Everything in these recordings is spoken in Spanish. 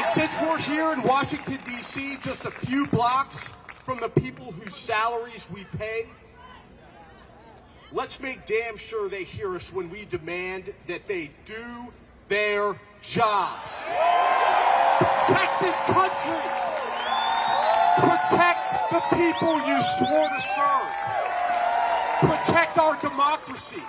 Since we're here in Washington, D.C., just a few blocks from the people whose salaries we pay, let's make damn sure they hear us when we demand that they do their jobs. Protect this country. Protect the people you swore to serve. Protect our democracy.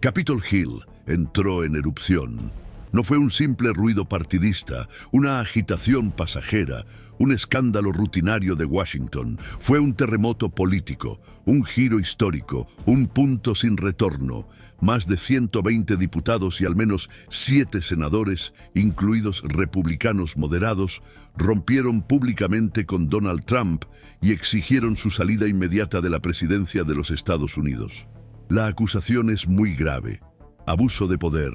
Capitol Hill entró en erupción. No fue un simple ruido partidista, una agitación pasajera, un escándalo rutinario de Washington. Fue un terremoto político, un giro histórico, un punto sin retorno. Más de 120 diputados y al menos 7 senadores, incluidos republicanos moderados, rompieron públicamente con Donald Trump y exigieron su salida inmediata de la presidencia de los Estados Unidos. La acusación es muy grave: abuso de poder,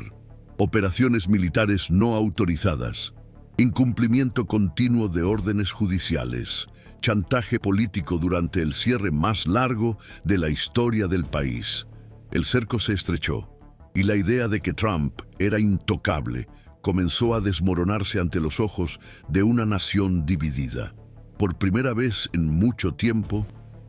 operaciones militares no autorizadas, incumplimiento continuo de órdenes judiciales, chantaje político durante el cierre más largo de la historia del país. El cerco se estrechó y la idea de que Trump era intocable comenzó a desmoronarse ante los ojos de una nación dividida. Por primera vez en mucho tiempo,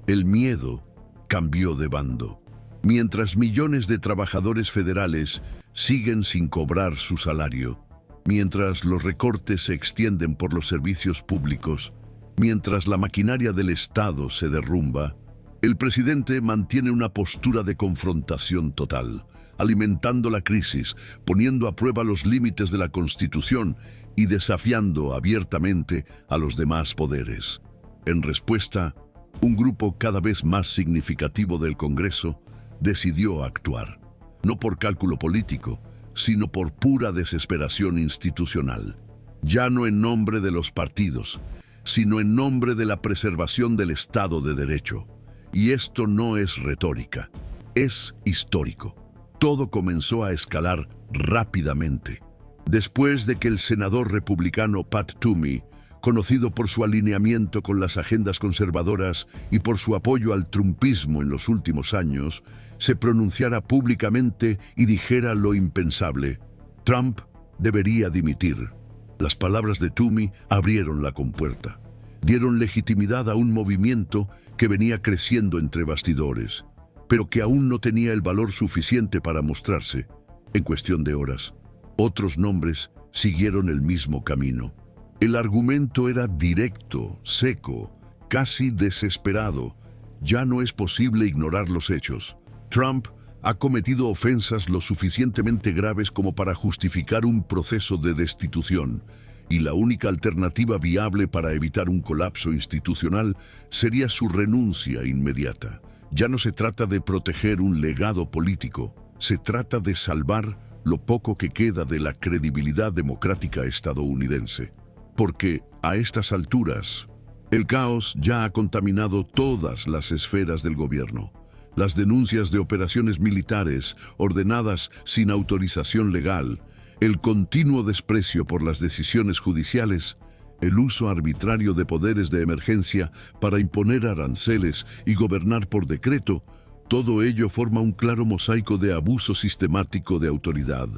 el miedo cambió de bando. Mientras millones de trabajadores federales siguen sin cobrar su salario, mientras los recortes se extienden por los servicios públicos, mientras la maquinaria del Estado se derrumba, el presidente mantiene una postura de confrontación total, alimentando la crisis, poniendo a prueba los límites de la Constitución y desafiando abiertamente a los demás poderes. En respuesta, un grupo cada vez más significativo del Congreso decidió actuar, no por cálculo político, sino por pura desesperación institucional. Ya no en nombre de los partidos, sino en nombre de la preservación del Estado de Derecho. Y esto no es retórica, es histórico. Todo comenzó a escalar rápidamente. Después de que el senador republicano Pat Toomey, conocido por su alineamiento con las agendas conservadoras y por su apoyo al trumpismo en los últimos años, se pronunciara públicamente y dijera lo impensable: Trump debería dimitir. Las palabras de Toomey abrieron la compuerta, dieron legitimidad a un movimiento que venía creciendo entre bastidores, pero que aún no tenía el valor suficiente para mostrarse. En cuestión de horas, otros nombres siguieron el mismo camino. El argumento era directo, seco, casi desesperado. Ya no es posible ignorar los hechos. Trump ha cometido ofensas lo suficientemente graves como para justificar un proceso de destitución, y la única alternativa viable para evitar un colapso institucional sería su renuncia inmediata. Ya no se trata de proteger un legado político, se trata de salvar lo poco que queda de la credibilidad democrática estadounidense. Porque a estas alturas, el caos ya ha contaminado todas las esferas del gobierno. Las denuncias de operaciones militares ordenadas sin autorización legal, el continuo desprecio por las decisiones judiciales, el uso arbitrario de poderes de emergencia para imponer aranceles y gobernar por decreto, todo ello forma un claro mosaico de abuso sistemático de autoridad.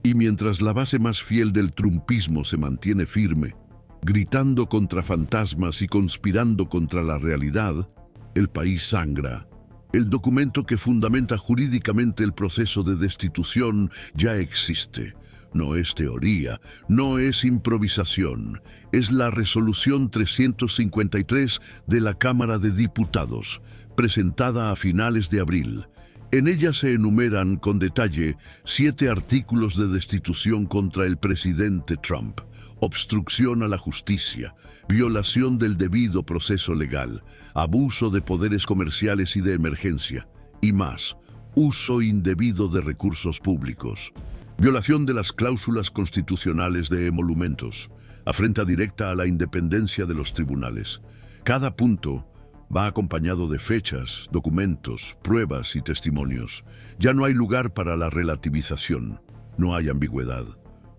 Y mientras la base más fiel del trumpismo se mantiene firme, gritando contra fantasmas y conspirando contra la realidad, el país sangra. El documento que fundamenta jurídicamente el proceso de destitución ya existe. No es teoría, no es improvisación, es la Resolución 353 de la Cámara de Diputados, presentada a finales de abril. En ella se enumeran con detalle 7 artículos de destitución contra el presidente Trump: obstrucción a la justicia, violación del debido proceso legal, abuso de poderes comerciales y de emergencia, y más, uso indebido de recursos públicos, violación de las cláusulas constitucionales de emolumentos, afrenta directa a la independencia de los tribunales. Cada punto va acompañado de fechas, documentos, pruebas y testimonios. Ya no hay lugar para la relativización, no hay ambigüedad.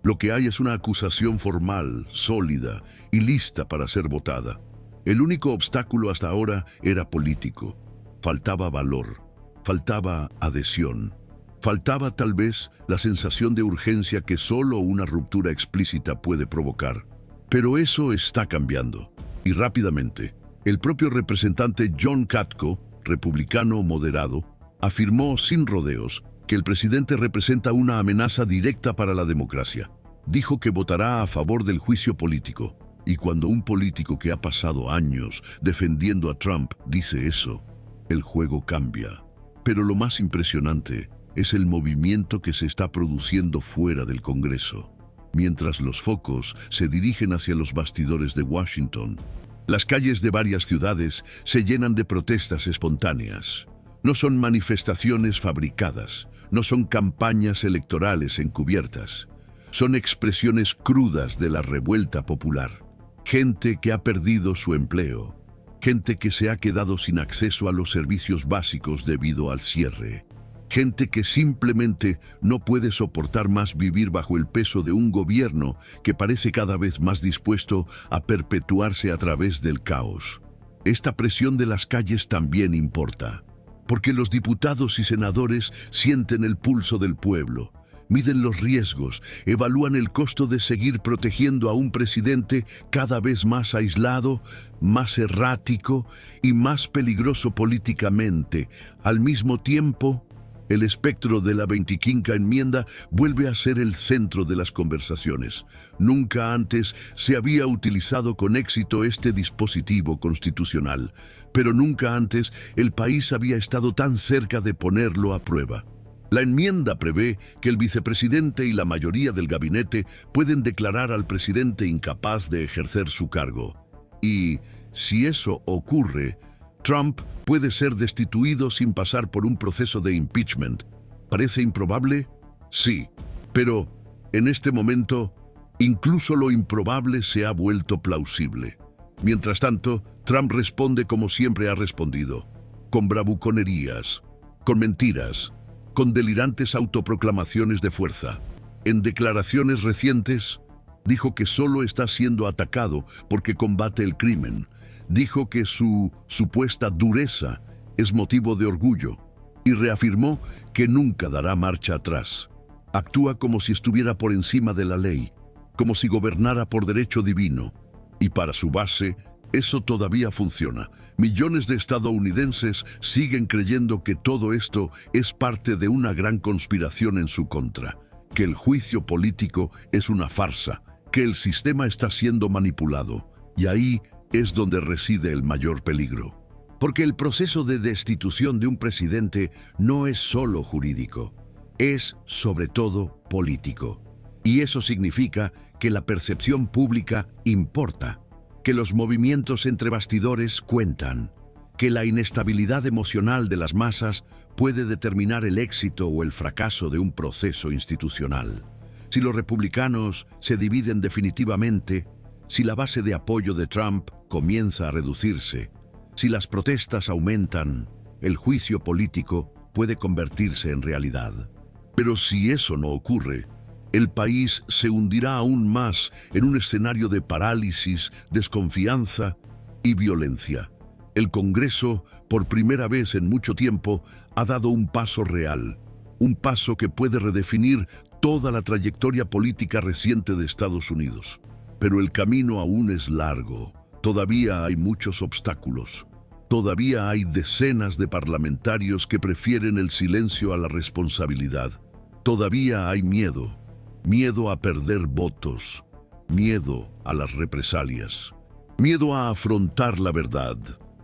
Lo que hay es una acusación formal, sólida y lista para ser votada. El único obstáculo hasta ahora era político. Faltaba valor, faltaba adhesión. Faltaba tal vez la sensación de urgencia que solo una ruptura explícita puede provocar. Pero eso está cambiando, y rápidamente. El propio representante John Katko, republicano moderado, afirmó sin rodeos que el presidente representa una amenaza directa para la democracia. Dijo que votará a favor del juicio político. Y cuando un político que ha pasado años defendiendo a Trump dice eso, el juego cambia. Pero lo más impresionante es el movimiento que se está produciendo fuera del Congreso. Mientras los focos se dirigen hacia los bastidores de Washington, las calles de varias ciudades se llenan de protestas espontáneas. No son manifestaciones fabricadas, no son campañas electorales encubiertas. Son expresiones crudas de la revuelta popular. Gente que ha perdido su empleo, gente que se ha quedado sin acceso a los servicios básicos debido al cierre. Gente que simplemente no puede soportar más vivir bajo el peso de un gobierno que parece cada vez más dispuesto a perpetuarse a través del caos. Esta presión de las calles también importa, porque los diputados y senadores sienten el pulso del pueblo, miden los riesgos, evalúan el costo de seguir protegiendo a un presidente cada vez más aislado, más errático y más peligroso políticamente. Al mismo tiempo, el espectro de la 25ª enmienda vuelve a ser el centro de las conversaciones. Nunca antes se había utilizado con éxito este dispositivo constitucional, pero nunca antes el país había estado tan cerca de ponerlo a prueba. La enmienda prevé que el vicepresidente y la mayoría del gabinete pueden declarar al presidente incapaz de ejercer su cargo. Y, si eso ocurre, Trump puede ser destituido sin pasar por un proceso de impeachment. ¿Parece improbable? Sí, pero en este momento, incluso lo improbable se ha vuelto plausible. Mientras tanto, Trump responde como siempre ha respondido, con bravuconerías, con mentiras, con delirantes autoproclamaciones de fuerza. En declaraciones recientes, dijo que solo está siendo atacado porque combate el crimen. Dijo que su supuesta dureza es motivo de orgullo y reafirmó que nunca dará marcha atrás. Actúa como si estuviera por encima de la ley, como si gobernara por derecho divino. Y para su base, eso todavía funciona. Millones de estadounidenses siguen creyendo que todo esto es parte de una gran conspiración en su contra, que el juicio político es una farsa, que el sistema está siendo manipulado. Y ahí es donde reside el mayor peligro. Porque el proceso de destitución de un presidente no es solo jurídico, es sobre todo político. Y eso significa que la percepción pública importa, que los movimientos entre bastidores cuentan, que la inestabilidad emocional de las masas puede determinar el éxito o el fracaso de un proceso institucional. Si los republicanos se dividen definitivamente, si la base de apoyo de Trump comienza a reducirse, si las protestas aumentan, el juicio político puede convertirse en realidad. Pero si eso no ocurre, el país se hundirá aún más en un escenario de parálisis, desconfianza y violencia. El Congreso, por primera vez en mucho tiempo, ha dado un paso real, un paso que puede redefinir toda la trayectoria política reciente de Estados Unidos. Pero el camino aún es largo. Todavía hay muchos obstáculos. Todavía hay decenas de parlamentarios que prefieren el silencio a la responsabilidad. Todavía hay miedo. Miedo a perder votos. Miedo a las represalias. Miedo a afrontar la verdad.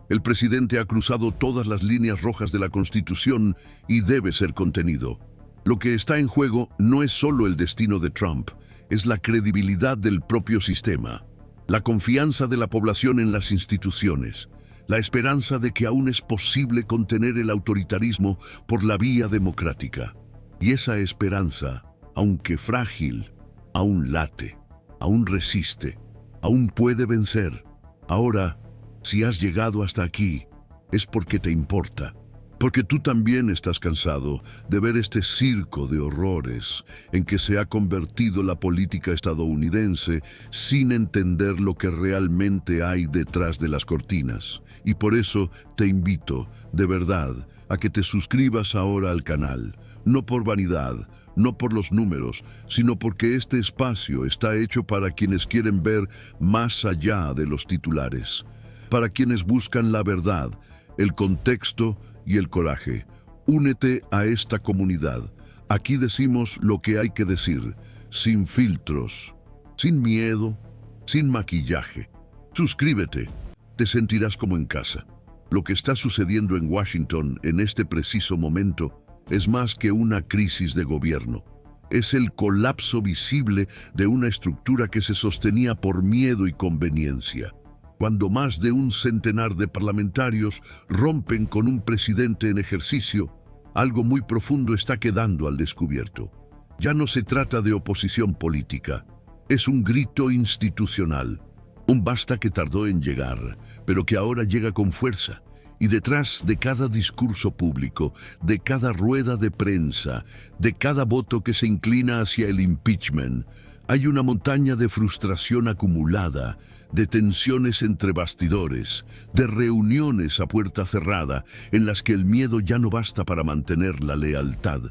El presidente ha cruzado todas las líneas rojas de la Constitución y debe ser contenido. Lo que está en juego no es solo el destino de Trump, es la credibilidad del propio sistema, la confianza de la población en las instituciones, la esperanza de que aún es posible contener el autoritarismo por la vía democrática. Y esa esperanza, aunque frágil, aún late, aún resiste, aún puede vencer. Ahora, si has llegado hasta aquí, es porque te importa. Porque tú también estás cansado de ver este circo de horrores en que se ha convertido la política estadounidense sin entender lo que realmente hay detrás de las cortinas. Y por eso te invito, de verdad, a que te suscribas ahora al canal, no por vanidad, no por los números, sino porque este espacio está hecho para quienes quieren ver más allá de los titulares, para quienes buscan la verdad, el contexto y el coraje. Únete a esta comunidad. Aquí decimos lo que hay que decir, sin filtros, sin miedo, sin maquillaje. Suscríbete, te sentirás como en casa. Lo que está sucediendo en Washington en este preciso momento es más que una crisis de gobierno. Es el colapso visible de una estructura que se sostenía por miedo y conveniencia. Cuando más de un centenar de parlamentarios rompen con un presidente en ejercicio, algo muy profundo está quedando al descubierto. Ya no se trata de oposición política, es un grito institucional. Un basta que tardó en llegar, pero que ahora llega con fuerza. Y detrás de cada discurso público, de cada rueda de prensa, de cada voto que se inclina hacia el impeachment, hay una montaña de frustración acumulada, de tensiones entre bastidores, de reuniones a puerta cerrada, en las que el miedo ya no basta para mantener la lealtad.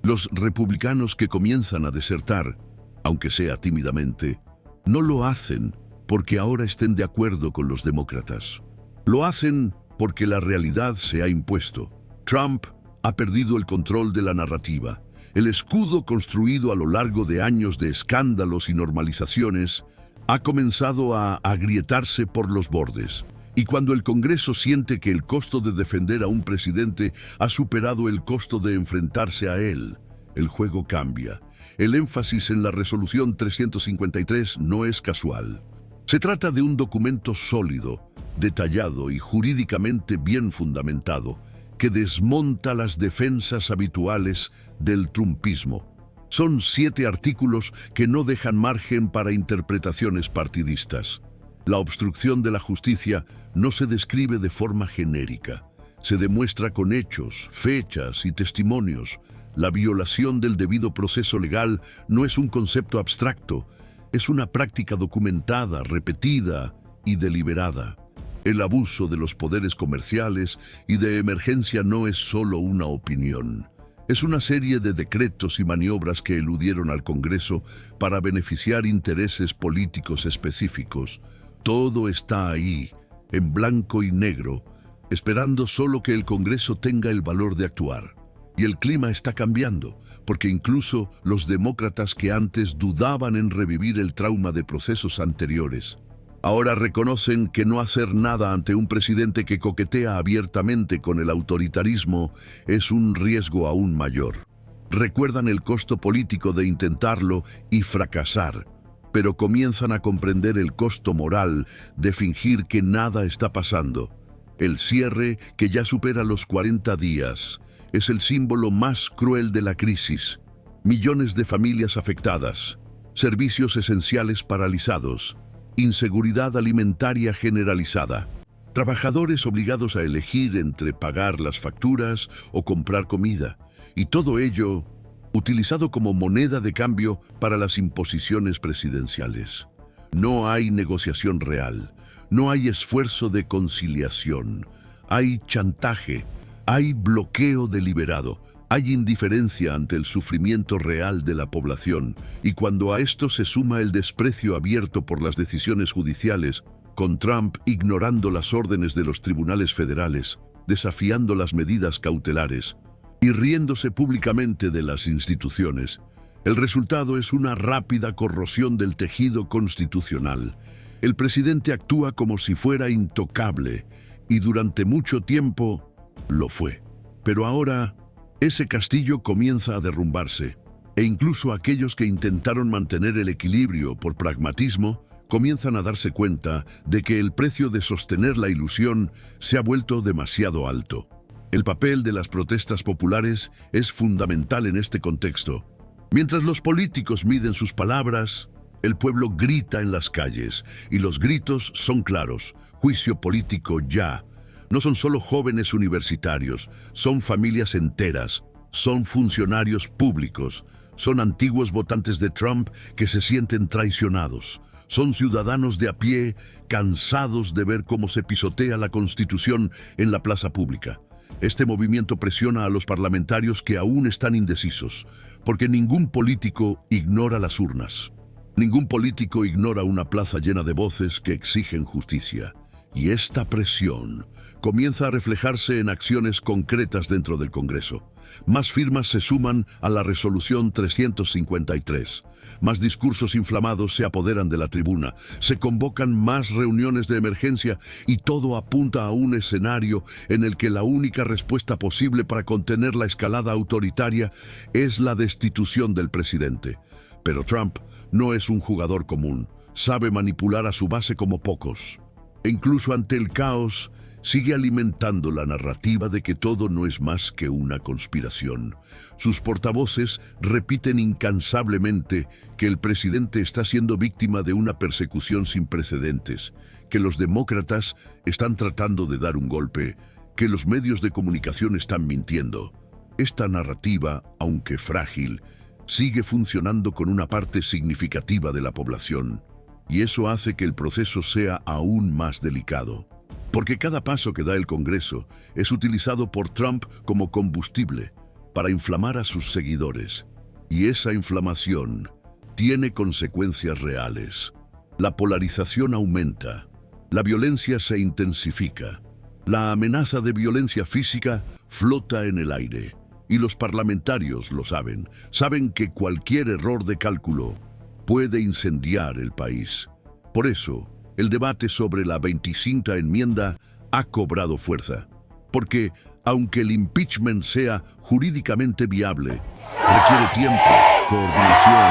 Los republicanos que comienzan a desertar, aunque sea tímidamente, no lo hacen porque ahora estén de acuerdo con los demócratas. Lo hacen porque la realidad se ha impuesto. Trump ha perdido el control de la narrativa. El escudo construido a lo largo de años de escándalos y normalizaciones ha comenzado a agrietarse por los bordes. Y cuando el Congreso siente que el costo de defender a un presidente ha superado el costo de enfrentarse a él, el juego cambia. El énfasis en la Resolución 353 no es casual. Se trata de un documento sólido, detallado y jurídicamente bien fundamentado, que desmonta las defensas habituales del trumpismo. Son 7 artículos que no dejan margen para interpretaciones partidistas. La obstrucción de la justicia no se describe de forma genérica. Se demuestra con hechos, fechas y testimonios. La violación del debido proceso legal no es un concepto abstracto, es una práctica documentada, repetida y deliberada. El abuso de los poderes comerciales y de emergencia no es solo una opinión. Es una serie de decretos y maniobras que eludieron al Congreso para beneficiar intereses políticos específicos. Todo está ahí, en blanco y negro, esperando solo que el Congreso tenga el valor de actuar. Y el clima está cambiando, porque incluso los demócratas que antes dudaban en revivir el trauma de procesos anteriores, ahora reconocen que no hacer nada ante un presidente que coquetea abiertamente con el autoritarismo es un riesgo aún mayor. Recuerdan el costo político de intentarlo y fracasar, pero comienzan a comprender el costo moral de fingir que nada está pasando. El cierre, que ya supera los 40 días, es el símbolo más cruel de la crisis. Millones de familias afectadas, servicios esenciales paralizados, inseguridad alimentaria generalizada, trabajadores obligados a elegir entre pagar las facturas o comprar comida, y todo ello utilizado como moneda de cambio para las imposiciones presidenciales. No hay negociación real, no hay esfuerzo de conciliación, hay chantaje, hay bloqueo deliberado, hay indiferencia ante el sufrimiento real de la población, y cuando a esto se suma el desprecio abierto por las decisiones judiciales, con Trump ignorando las órdenes de los tribunales federales, desafiando las medidas cautelares y riéndose públicamente de las instituciones, el resultado es una rápida corrosión del tejido constitucional. El presidente actúa como si fuera intocable, y durante mucho tiempo lo fue. Pero ahora, ese castillo comienza a derrumbarse, e incluso aquellos que intentaron mantener el equilibrio por pragmatismo comienzan a darse cuenta de que el precio de sostener la ilusión se ha vuelto demasiado alto. El papel de las protestas populares es fundamental en este contexto. Mientras los políticos miden sus palabras, el pueblo grita en las calles, y los gritos son claros: juicio político ya. No son solo jóvenes universitarios, son familias enteras, son funcionarios públicos, son antiguos votantes de Trump que se sienten traicionados, son ciudadanos de a pie cansados de ver cómo se pisotea la Constitución en la plaza pública. Este movimiento presiona a los parlamentarios que aún están indecisos, porque ningún político ignora las urnas. Ningún político ignora una plaza llena de voces que exigen justicia. Y esta presión comienza a reflejarse en acciones concretas dentro del Congreso. Más firmas se suman a la resolución 353. Más discursos inflamados se apoderan de la tribuna. Se convocan más reuniones de emergencia y todo apunta a un escenario en el que la única respuesta posible para contener la escalada autoritaria es la destitución del presidente. Pero Trump no es un jugador común. Sabe manipular a su base como pocos. E incluso ante el caos, sigue alimentando la narrativa de que todo no es más que una conspiración. Sus portavoces repiten incansablemente que el presidente está siendo víctima de una persecución sin precedentes, que los demócratas están tratando de dar un golpe, que los medios de comunicación están mintiendo. Esta narrativa, aunque frágil, sigue funcionando con una parte significativa de la población. Y eso hace que el proceso sea aún más delicado. Porque cada paso que da el Congreso es utilizado por Trump como combustible para inflamar a sus seguidores. Y esa inflamación tiene consecuencias reales. La polarización aumenta, la violencia se intensifica, la amenaza de violencia física flota en el aire. Y los parlamentarios lo saben, saben que cualquier error de cálculo puede incendiar el país. Por eso, el debate sobre la 25ª enmienda ha cobrado fuerza. Porque, aunque el impeachment sea jurídicamente viable, requiere tiempo, coordinación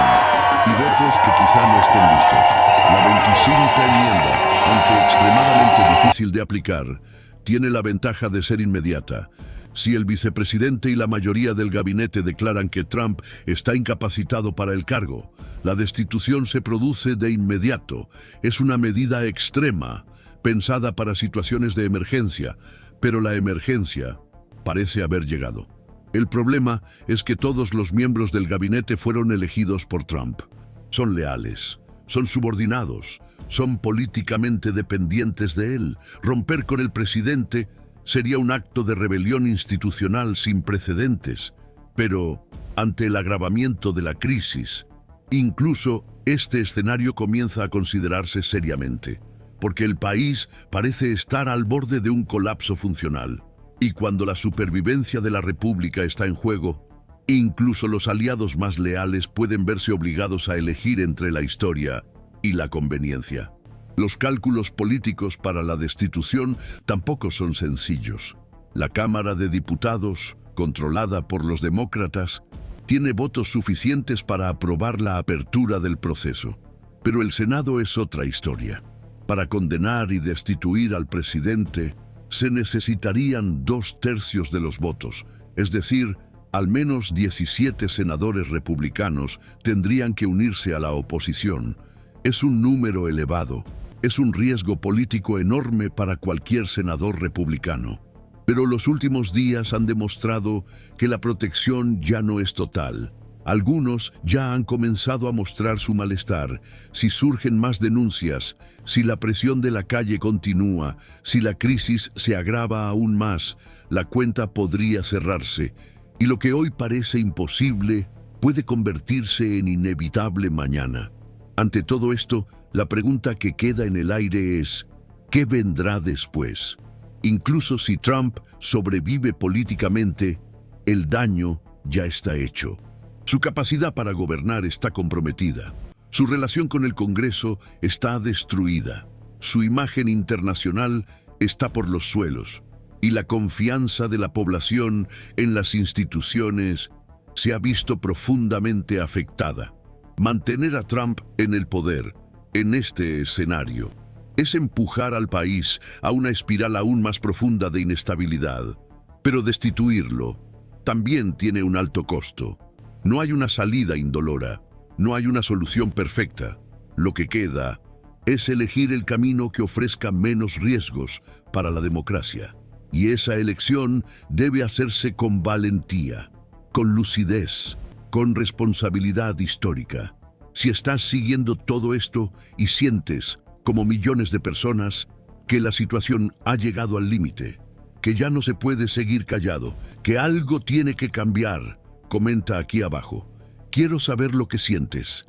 y votos que quizá no estén listos. La 25ª enmienda, aunque extremadamente difícil de aplicar, tiene la ventaja de ser inmediata. Si el vicepresidente y la mayoría del gabinete declaran que Trump está incapacitado para el cargo, la destitución se produce de inmediato. Es una medida extrema, pensada para situaciones de emergencia, pero la emergencia parece haber llegado. El problema es que todos los miembros del gabinete fueron elegidos por Trump. Son leales, son subordinados, son políticamente dependientes de él. Romper con el presidente sería un acto de rebelión institucional sin precedentes, pero ante el agravamiento de la crisis, incluso este escenario comienza a considerarse seriamente, porque el país parece estar al borde de un colapso funcional. Y cuando la supervivencia de la República está en juego, incluso los aliados más leales pueden verse obligados a elegir entre la historia y la conveniencia. Los cálculos políticos para la destitución tampoco son sencillos. La Cámara de Diputados, controlada por los demócratas, tiene votos suficientes para aprobar la apertura del proceso. Pero el Senado es otra historia. Para condenar y destituir al presidente, se necesitarían 2/3 de los votos, es decir, al menos 17 senadores republicanos tendrían que unirse a la oposición. Es un número elevado. Es un riesgo político enorme para cualquier senador republicano. Pero los últimos días han demostrado que la protección ya no es total. Algunos ya han comenzado a mostrar su malestar. Si surgen más denuncias, si la presión de la calle continúa, si la crisis se agrava aún más, la cuenta podría cerrarse. Y lo que hoy parece imposible puede convertirse en inevitable mañana. Ante todo esto, la pregunta que queda en el aire es, ¿qué vendrá después? Incluso si Trump sobrevive políticamente, el daño ya está hecho. Su capacidad para gobernar está comprometida. Su relación con el Congreso está destruida. Su imagen internacional está por los suelos. Y la confianza de la población en las instituciones se ha visto profundamente afectada. Mantener a Trump en el poder en este escenario es empujar al país a una espiral aún más profunda de inestabilidad. Pero destituirlo también tiene un alto costo. No hay una salida indolora, no hay una solución perfecta. Lo que queda es elegir el camino que ofrezca menos riesgos para la democracia. Y esa elección debe hacerse con valentía, con lucidez, con responsabilidad histórica. Si estás siguiendo todo esto y sientes, como millones de personas, que la situación ha llegado al límite, que ya no se puede seguir callado, que algo tiene que cambiar. Comenta aquí abajo. Quiero saber lo que sientes.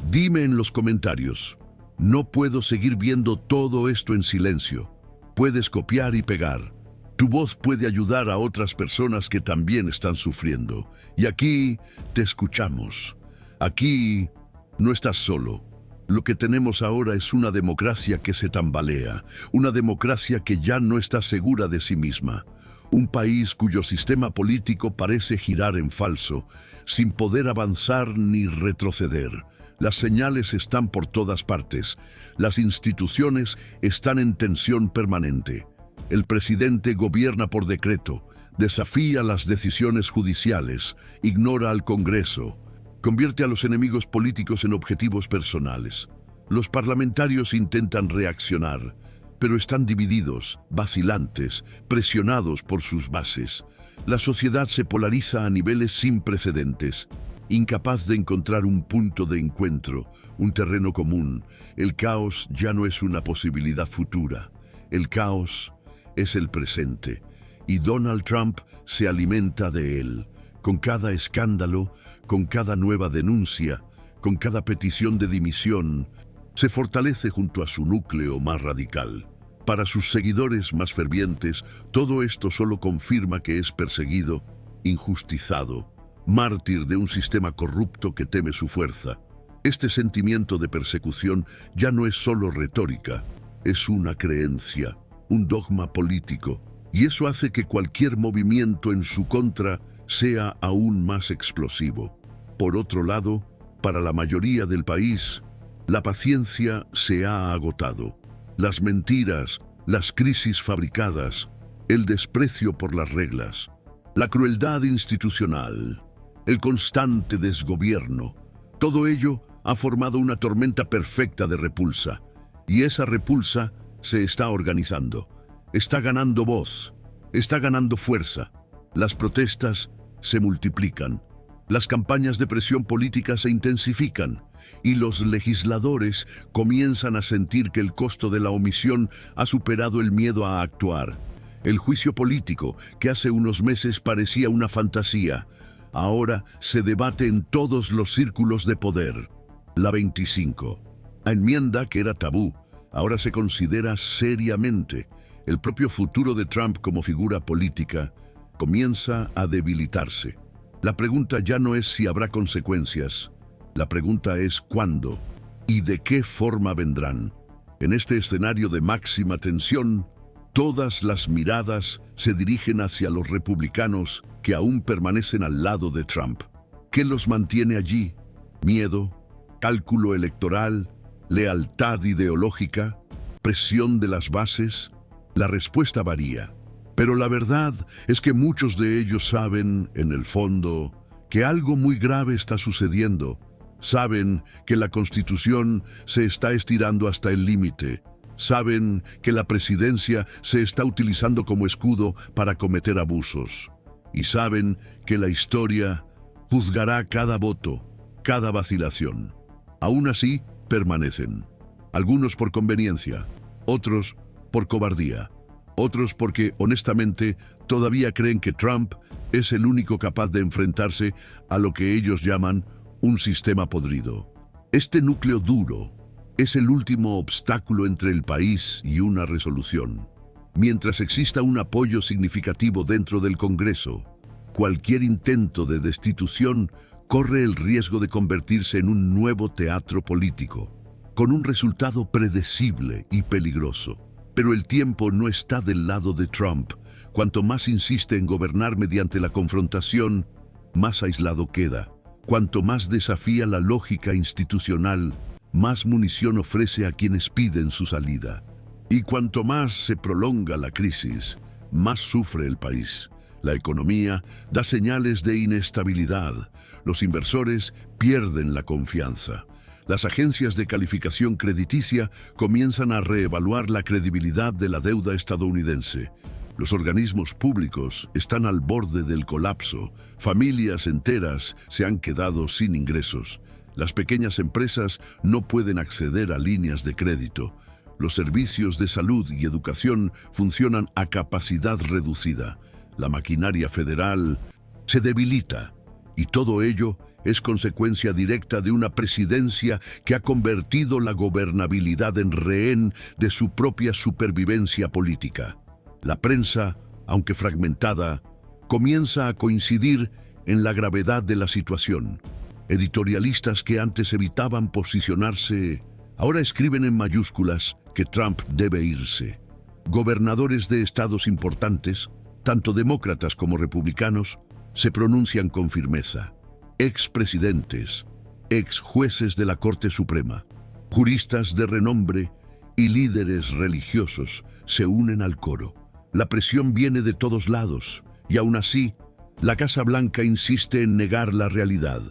Dime en los comentarios. No puedo seguir viendo todo esto en silencio. Puedes copiar y pegar. Tu voz puede ayudar a otras personas que también están sufriendo. Y aquí te escuchamos. Aquí no estás solo. Lo que tenemos ahora es una democracia que se tambalea, una democracia que ya no está segura de sí misma, un país cuyo sistema político parece girar en falso, sin poder avanzar ni retroceder. Las señales están por todas partes, las instituciones están en tensión permanente. El presidente gobierna por decreto, desafía las decisiones judiciales, ignora al Congreso, convierte a los enemigos políticos en objetivos personales. Los parlamentarios intentan reaccionar, pero están divididos, vacilantes, presionados por sus bases. La sociedad se polariza a niveles sin precedentes, incapaz de encontrar un punto de encuentro, un terreno común. El caos ya no es una posibilidad futura. El caos es el presente, y Donald Trump se alimenta de él. Con cada escándalo, con cada nueva denuncia, con cada petición de dimisión, se fortalece junto a su núcleo más radical. Para sus seguidores más fervientes, todo esto solo confirma que es perseguido, injustizado, mártir de un sistema corrupto que teme su fuerza. Este sentimiento de persecución ya no es solo retórica, es una creencia, un dogma político, y eso hace que cualquier movimiento en su contra sea aún más explosivo. Por otro lado, para la mayoría del país, la paciencia se ha agotado. Las mentiras, las crisis fabricadas, el desprecio por las reglas, la crueldad institucional, el constante desgobierno, todo ello ha formado una tormenta perfecta de repulsa, y esa repulsa se está organizando, está ganando voz, está ganando fuerza. Las protestas se multiplican, las campañas de presión política se intensifican y los legisladores comienzan a sentir que el costo de la omisión ha superado el miedo a actuar. El juicio político, que hace unos meses parecía una fantasía, ahora se debate en todos los círculos de poder. La 25. La enmienda, que era tabú, ahora se considera seriamente. El propio futuro de Trump como figura política comienza a debilitarse. La pregunta ya no es si habrá consecuencias, la pregunta es cuándo y de qué forma vendrán. En este escenario de máxima tensión, todas las miradas se dirigen hacia los republicanos que aún permanecen al lado de Trump. ¿Qué los mantiene allí? ¿Miedo? ¿Cálculo electoral? ¿Lealtad ideológica? ¿Presión de las bases? La respuesta varía. Pero la verdad es que muchos de ellos saben, en el fondo, que algo muy grave está sucediendo. Saben que la Constitución se está estirando hasta el límite. Saben que la presidencia se está utilizando como escudo para cometer abusos. Y saben que la historia juzgará cada voto, cada vacilación. Aún así, permanecen. Algunos por conveniencia, otros por cobardía. Otros porque, honestamente, todavía creen que Trump es el único capaz de enfrentarse a lo que ellos llaman un sistema podrido. Este núcleo duro es el último obstáculo entre el país y una resolución. Mientras exista un apoyo significativo dentro del Congreso, cualquier intento de destitución corre el riesgo de convertirse en un nuevo teatro político, con un resultado predecible y peligroso. Pero el tiempo no está del lado de Trump. Cuanto más insiste en gobernar mediante la confrontación, más aislado queda. Cuanto más desafía la lógica institucional, más munición ofrece a quienes piden su salida. Y cuanto más se prolonga la crisis, más sufre el país. La economía da señales de inestabilidad. Los inversores pierden la confianza. Las agencias de calificación crediticia comienzan a reevaluar la credibilidad de la deuda estadounidense. Los organismos públicos están al borde del colapso. Familias enteras se han quedado sin ingresos. Las pequeñas empresas no pueden acceder a líneas de crédito. Los servicios de salud y educación funcionan a capacidad reducida. La maquinaria federal se debilita y todo ello es consecuencia directa de una presidencia que ha convertido la gobernabilidad en rehén de su propia supervivencia política. La prensa, aunque fragmentada, comienza a coincidir en la gravedad de la situación. Editorialistas que antes evitaban posicionarse, ahora escriben en mayúsculas que Trump debe irse. Gobernadores de estados importantes, tanto demócratas como republicanos, se pronuncian con firmeza. Expresidentes, exjueces de la Corte Suprema, juristas de renombre y líderes religiosos se unen al coro. La presión viene de todos lados y aún así, la Casa Blanca insiste en negar la realidad.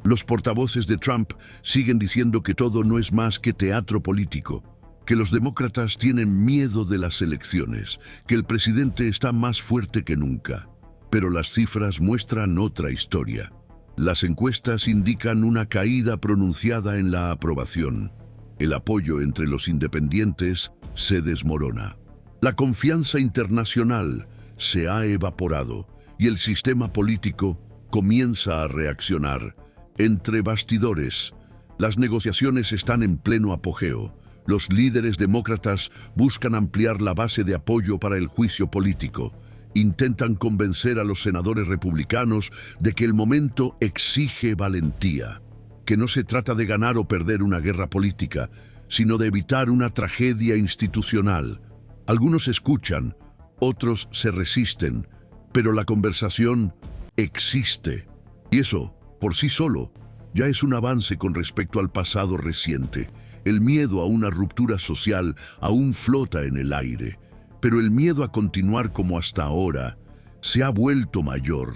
Los portavoces de Trump siguen diciendo que todo no es más que teatro político, que los demócratas tienen miedo de las elecciones, que el presidente está más fuerte que nunca. Pero las cifras muestran otra historia. Las encuestas indican una caída pronunciada en la aprobación. El apoyo entre los independientes se desmorona. La confianza internacional se ha evaporado y el sistema político comienza a reaccionar. Entre bastidores, las negociaciones están en pleno apogeo. Los líderes demócratas buscan ampliar la base de apoyo para el juicio político. Intentan convencer a los senadores republicanos de que el momento exige valentía, que no se trata de ganar o perder una guerra política, sino de evitar una tragedia institucional. Algunos escuchan, otros se resisten, pero la conversación existe. Y eso, por sí solo, ya es un avance con respecto al pasado reciente. El miedo a una ruptura social aún flota en el aire, pero el miedo a continuar como hasta ahora se ha vuelto mayor.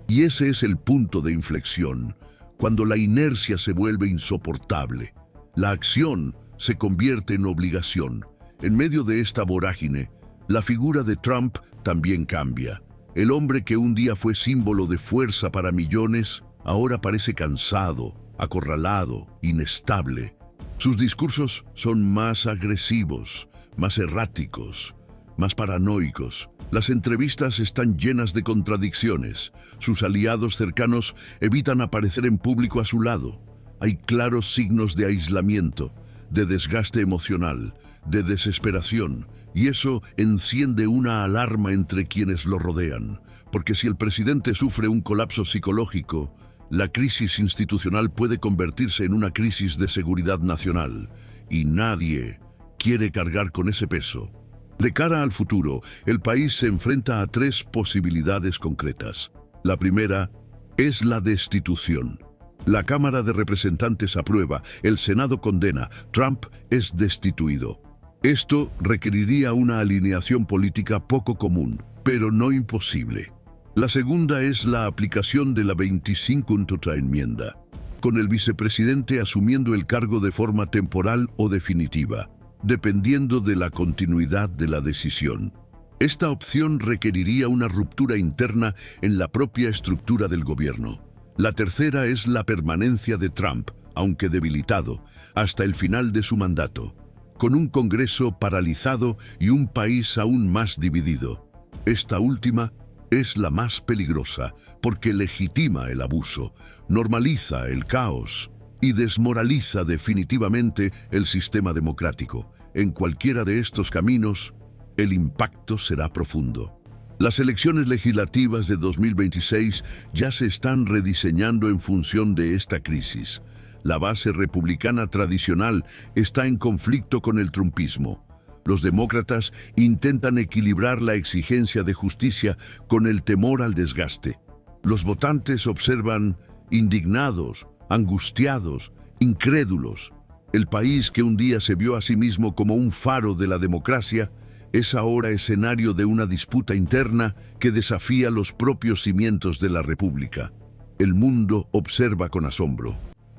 Y ese es el punto de inflexión, cuando la inercia se vuelve insoportable. La acción se convierte en obligación. En medio de esta vorágine, la figura de Trump también cambia. El hombre que un día fue símbolo de fuerza para millones, ahora parece cansado, acorralado, inestable. Sus discursos son más agresivos, más erráticos, más paranoicos. Las entrevistas están llenas de contradicciones. Sus aliados cercanos evitan aparecer en público a su lado. Hay claros signos de aislamiento, de desgaste emocional, de desesperación, y eso enciende una alarma entre quienes lo rodean. Porque si el presidente sufre un colapso psicológico, la crisis institucional puede convertirse en una crisis de seguridad nacional, y nadie quiere cargar con ese peso. De cara al futuro, el país se enfrenta a tres posibilidades concretas. La primera es la destitución. La Cámara de Representantes aprueba, el Senado condena, Trump es destituido. Esto requeriría una alineación política poco común, pero no imposible. La segunda es la aplicación de la 25ª enmienda, con el vicepresidente asumiendo el cargo de forma temporal o definitiva, dependiendo de la continuidad de la decisión. Esta opción requeriría una ruptura interna en la propia estructura del gobierno. La tercera es la permanencia de Trump, aunque debilitado, hasta el final de su mandato, con un Congreso paralizado y un país aún más dividido. Esta última es la más peligrosa porque legitima el abuso, normaliza el caos y desmoraliza definitivamente el sistema democrático. En cualquiera de estos caminos, el impacto será profundo. Las elecciones legislativas de 2026 ya se están rediseñando en función de esta crisis. La base republicana tradicional está en conflicto con el trumpismo. Los demócratas intentan equilibrar la exigencia de justicia con el temor al desgaste. Los votantes observan indignados, angustiados, incrédulos. El país que un día se vio a sí mismo como un faro de la democracia es ahora escenario de una disputa interna que desafía los propios cimientos de la República. El mundo observa con asombro.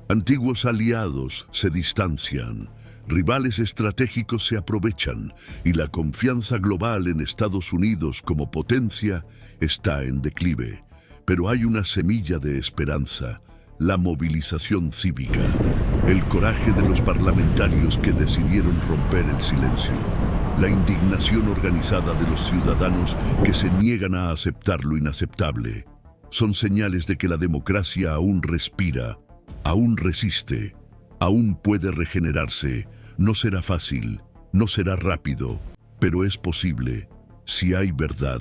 Antiguos aliados se distancian, rivales estratégicos se aprovechan y la confianza global en Estados Unidos como potencia está en declive. Pero hay una semilla de esperanza, la movilización cívica. El coraje de los parlamentarios que decidieron romper el silencio. La indignación organizada de los ciudadanos que se niegan a aceptar lo inaceptable. Son señales de que la democracia aún respira, aún resiste, aún puede regenerarse. No será fácil, no será rápido, pero es posible si hay verdad,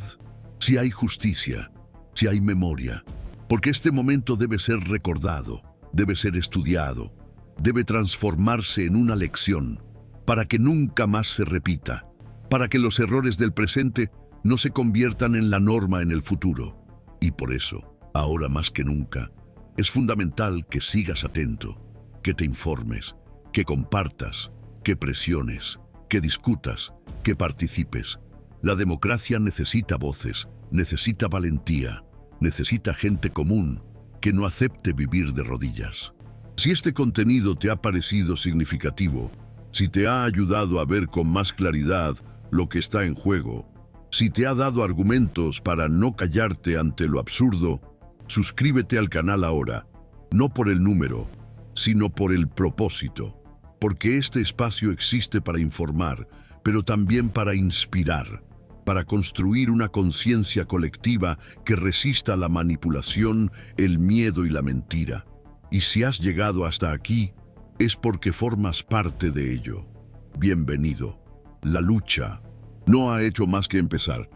si hay justicia, si hay memoria. Porque este momento debe ser recordado, debe ser estudiado, debe transformarse en una lección para que nunca más se repita, para que los errores del presente no se conviertan en la norma en el futuro. Y por eso, ahora más que nunca, es fundamental que sigas atento, que te informes, que compartas, que presiones, que discutas, que participes. La democracia necesita voces, necesita valentía, necesita gente común que no acepte vivir de rodillas. Si este contenido te ha parecido significativo, si te ha ayudado a ver con más claridad lo que está en juego, si te ha dado argumentos para no callarte ante lo absurdo, suscríbete al canal ahora, no por el número, sino por el propósito, porque este espacio existe para informar, pero también para inspirar, para construir una conciencia colectiva que resista la manipulación, el miedo y la mentira. Y si has llegado hasta aquí, es porque formas parte de ello. Bienvenido. La lucha no ha hecho más que empezar.